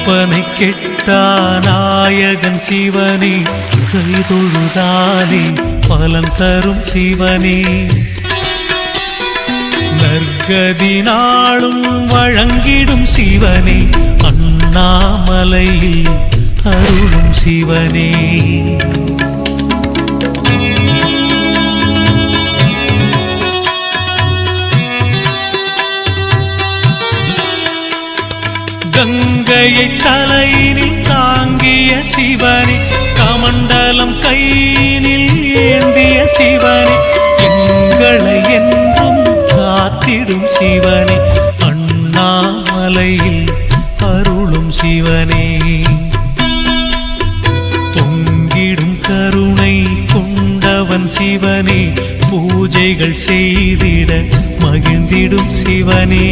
கற்பனை கெட்டா நாயகன் சிவனே கைதொழுதாலே பலன் தரும் சிவனே நற்கதி நாளும் வழங்கிடும் சிவனே அண்ணாமலையில் அருளும் சிவனே கங்கையை தலையினில் தாங்கிய சிவனே கமண்டலம் கையினில் ஏந்திய சிவனே எங்களை என்றும் காத்திடும் சிவனே அண்ணாமலையில் அருளும் சிவனே பொங்கிடும் கருணை கொண்டவன் சிவனே பூஜைகள் செய்திட மகிழ்ந்திடும் சிவனே